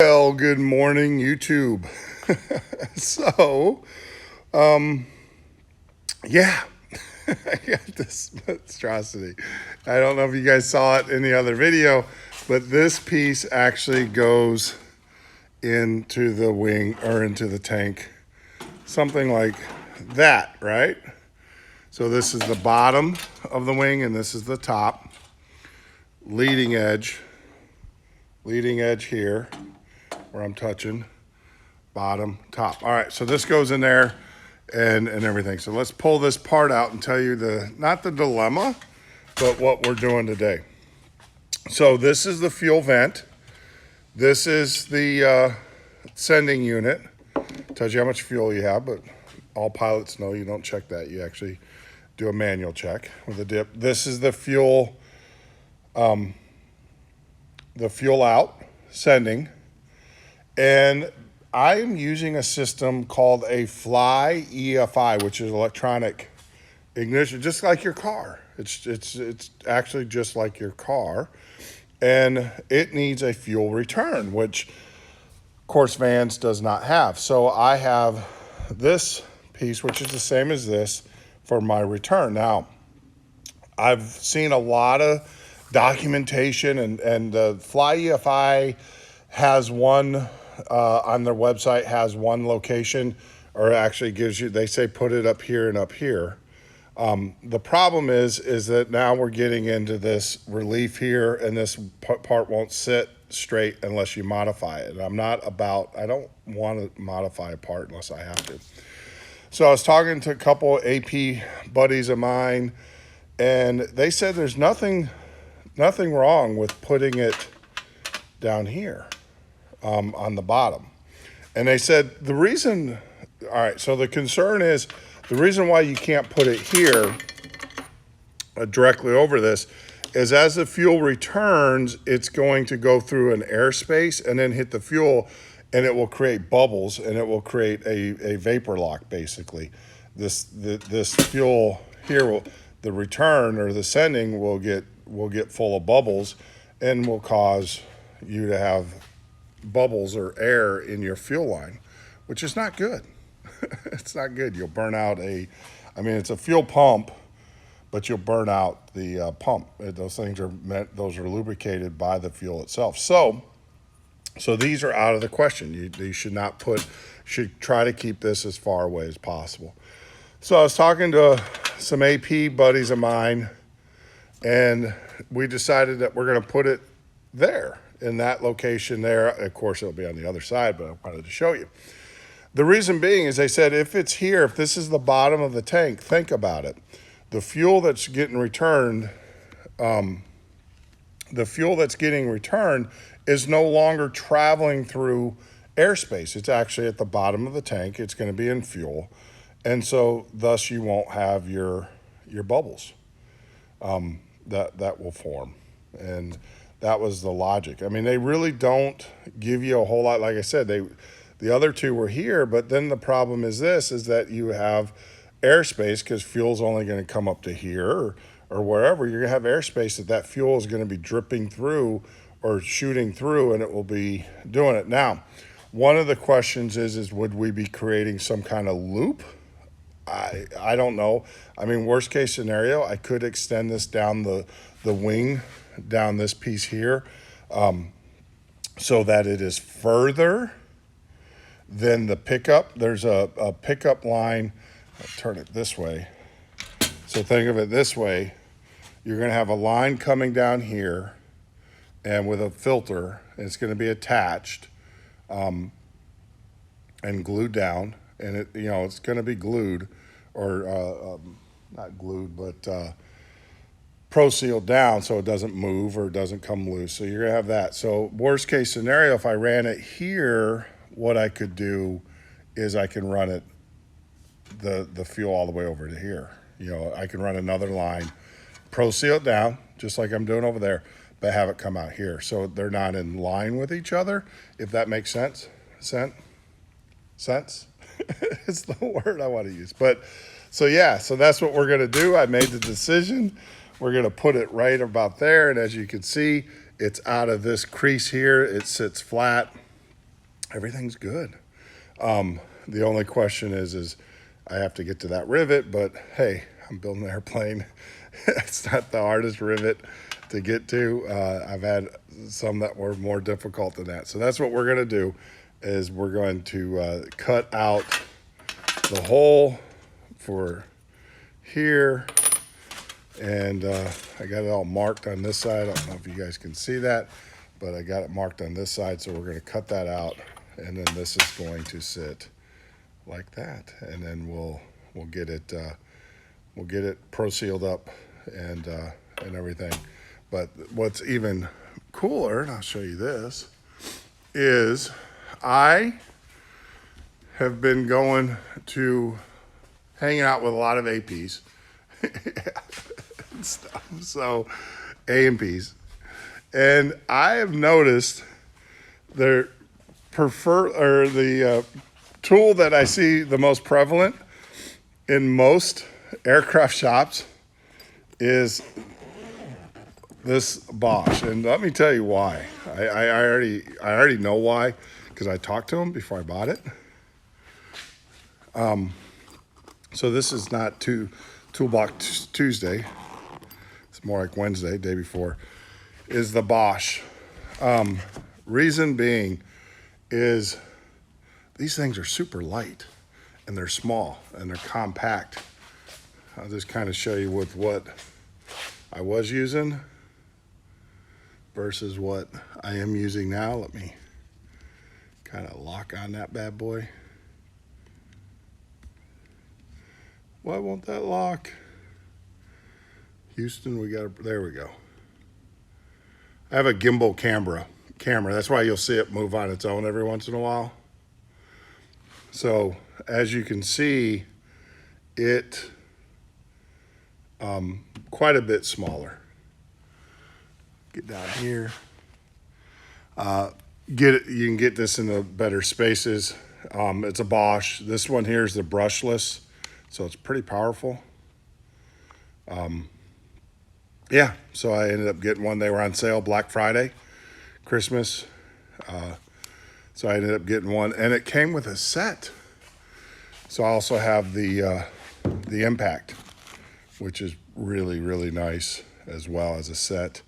Well, good morning, YouTube. so, yeah, I got this monstrosity. I don't know if you guys saw it in the other video, but this piece actually goes into the wing or into the tank, something like that, right? So this is the bottom of the wing and this is the top. Leading edge here where I'm touching, bottom, top. All right, so this goes in there and everything. So let's pull this part out and tell you not the dilemma, but what we're doing today. So this is the fuel vent. This is the sending unit. Tells you how much fuel you have, but all pilots know you don't check that. You actually do a manual check with a dip. This is the fuel out, sending. And I'm using a system called a FlyEFI, which is electronic ignition, just like your car. It's actually just like your car. And it needs a fuel return, which, of course, Vans does not have. So I have this piece, which is the same as this, for my return. Now, I've seen a lot of documentation, and the FlyEFI has one on their website, has one location, or actually gives you, they say put it up here and up here. The problem is that now we're getting into this relief here, and this part won't sit straight unless you modify it. And I don't want to modify a part unless I have to. So I was talking to a couple AP buddies of mine, and they said there's nothing wrong with putting it down here on the bottom. And they said the reason, all right, so the concern is, the reason why you can't put it here directly over this is as the fuel returns, it's going to go through an airspace and then hit the fuel, and it will create bubbles, and it will create a vapor lock, basically. This fuel here, the return or the sending will get full of bubbles and will cause you to have bubbles or air in your fuel line, which is not good. It's not good. You'll burn out it's a fuel pump, but you'll burn out the pump. Those things those are lubricated by the fuel itself. So these are out of the question. You should try to keep this as far away as possible. So I was talking to some AP buddies of mine, and we decided that we're going to put it there, in that location there. Of course, it'll be on the other side, but I wanted to show you. The reason being is they said if it's here, if this is the bottom of the tank, think about it. The fuel that's getting returned, is no longer traveling through airspace. It's actually at the bottom of the tank. It's going to be in fuel. And so thus you won't have your bubbles that will form. And that was the logic. I mean, they really don't give you a whole lot. Like I said, the other two were here, but then the problem is that you have airspace, because fuel's only going to come up to here or wherever. You're going to have airspace that fuel is going to be dripping through or shooting through, and it will be doing it. Now, one of the questions is would we be creating some kind of loop? I don't know. I mean, worst case scenario, I could extend this down the wing, down this piece here, so that it is further than the pickup. There's a pickup line. I'll turn it this way. So think of it this way. You're going to have a line coming down here, and with a filter, and it's going to be attached and glued down, and it's going to be glued, or not glued, but pro sealed down so it doesn't move or it doesn't come loose. So you're going to have that. So worst case scenario, if I ran it here, what I could do is I can run it, the fuel all the way over to here. I can run another line, pro seal it down, just like I'm doing over there, but have it come out here. So they're not in line with each other, if that makes sense. Sense? It's the word I want to use. But so that's what we're going to do. I made the decision. We're going to put it right about there. And as you can see, it's out of this crease here. It sits flat. everything's good. The only question is I have to get to that rivet, but hey, I'm building an airplane. It's not the hardest rivet to get to. I've had some that were more difficult than that. So that's what we're going to do, is we're going to cut out the hole for here. And I got it all marked on this side. I don't know if you guys can see that, but I got it marked on this side. So we're going to cut that out. And then this is going to sit like that. And then we'll get it pro sealed up and everything. But what's even cooler, and I'll show you this, is I have been going to hanging out with a lot of APs and stuff. So A&Ps. And I have noticed the tool that I see the most prevalent in most aircraft shops is this Bosch. And let me tell you why. I already know why, because I talked to him before I bought it. So this is not Toolbox Tuesday. It's more like Wednesday, day before, is the Bosch. Reason being is these things are super light and they're small and they're compact. I'll just kind of show you with what I was using versus what I am using now. Let me kind of lock on that bad boy. Why won't that lock? Houston, there we go. I have a gimbal camera. That's why you'll see it move on its own every once in a while. So as you can see, it quite a bit smaller. Get down here. You can get this in the better spaces. It's a Bosch. This one here is the brushless, so it's pretty powerful. Yeah, so I ended up getting one. They were on sale Black Friday, Christmas. So I ended up getting one, and it came with a set. So I also have the Impact, which is really, really nice as well as a set.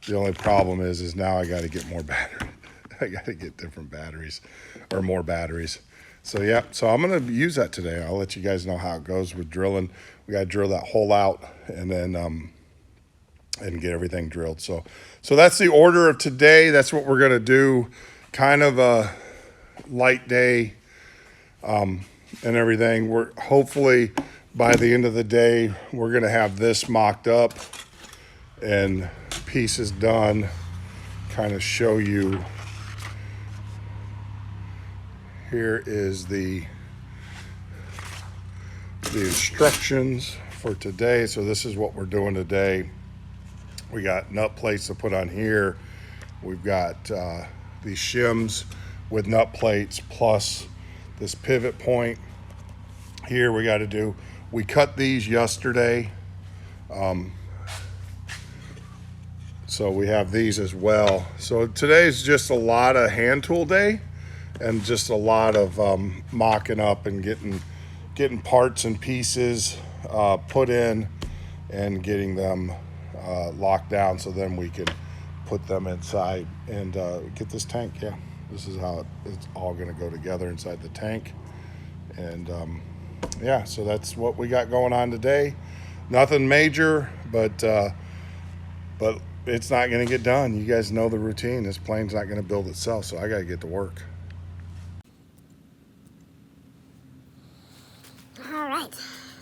The only problem is now I got to get more battery. I got to get different batteries or more batteries. So yeah, so I'm going to use that today. I'll let you guys know how it goes with drilling. We got to drill that hole out and then and get everything drilled. So that's the order of today. That's what we're going to do. Kind of a light day and everything. We're hopefully by the end of the day, we're going to have this mocked up and pieces done. Kind of show you. Here is the instructions for today. So this is what we're doing today. We got nut plates to put on here. We've got these shims with nut plates plus this pivot point. Here we cut these yesterday. So we have these as well. So today's just a lot of hand tool day and just a lot of mocking up and getting parts and pieces put in and getting them locked down, so then we can put them inside and get this tank. Yeah, this is how it's all going to go together inside the tank. And yeah, so that's what we got going on today. Nothing major, but it's not going to get done. You guys know the routine. This plane's not going to build itself, so I got to get to work. All right,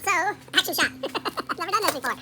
so action shot. Never done this before.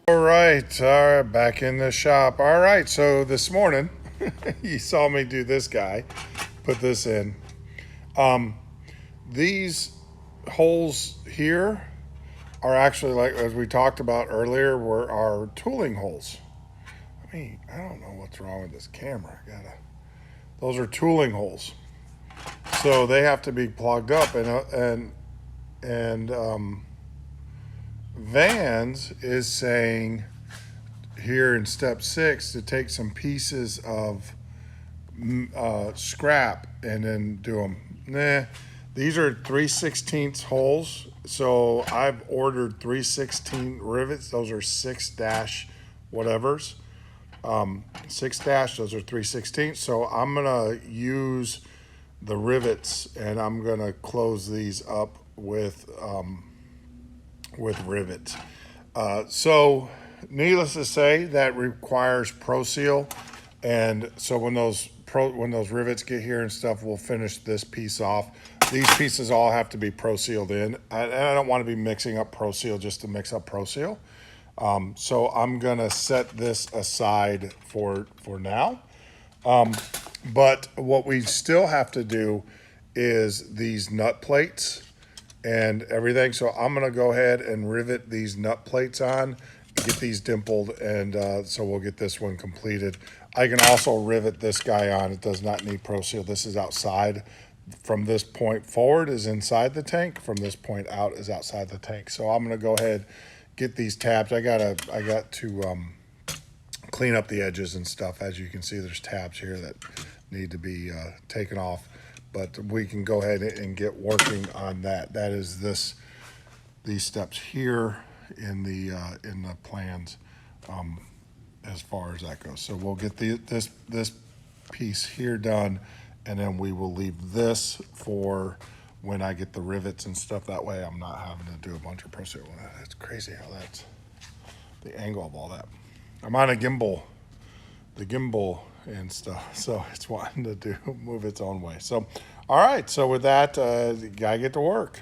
All right, back in the shop. All right, so this morning, you saw me do this guy, put this in. These holes here are actually, like as we talked about earlier, were our tooling holes. I mean, I don't know what's wrong with this camera. Those are tooling holes, so they have to be plugged up, and Vans is saying here in step 6 to take some pieces of scrap and then do them. Nah, these are 3/16 holes, so I've ordered 3/16 rivets. Those are 6 dash whatevers. 6 dash, those are 3/16. So I'm gonna use the rivets and I'm gonna close these up with rivets. So needless to say, that requires Pro Seal, and so when those rivets get here and stuff, we'll finish this piece off. These pieces all have to be Pro Sealed in, and I don't want to be mixing up Pro Seal just to mix up Pro Seal. So I'm gonna set this aside for now. But what we still have to do is these nut plates and everything. So I'm gonna go ahead and rivet these nut plates on, get these dimpled, and so we'll get this one completed. I can also rivet this guy on. It does not need Pro Seal. This is outside. From this point forward is inside the tank. From this point out is outside the tank. So I'm gonna go ahead, get these tabs. I got to clean up the edges and stuff. As you can see, there's tabs here that need to be taken off, but we can go ahead and get working on that. That is these steps here in the plans, as far as that goes. So we'll get this piece here done, and then we will leave this for when I get the rivets and stuff. That way I'm not having to do a bunch of Pro Seal. That's crazy how that's the angle of all that. I'm on a gimbal, the gimbal and stuff, so it's wanting to move its own way. So, all right, so with that, you gotta get to work.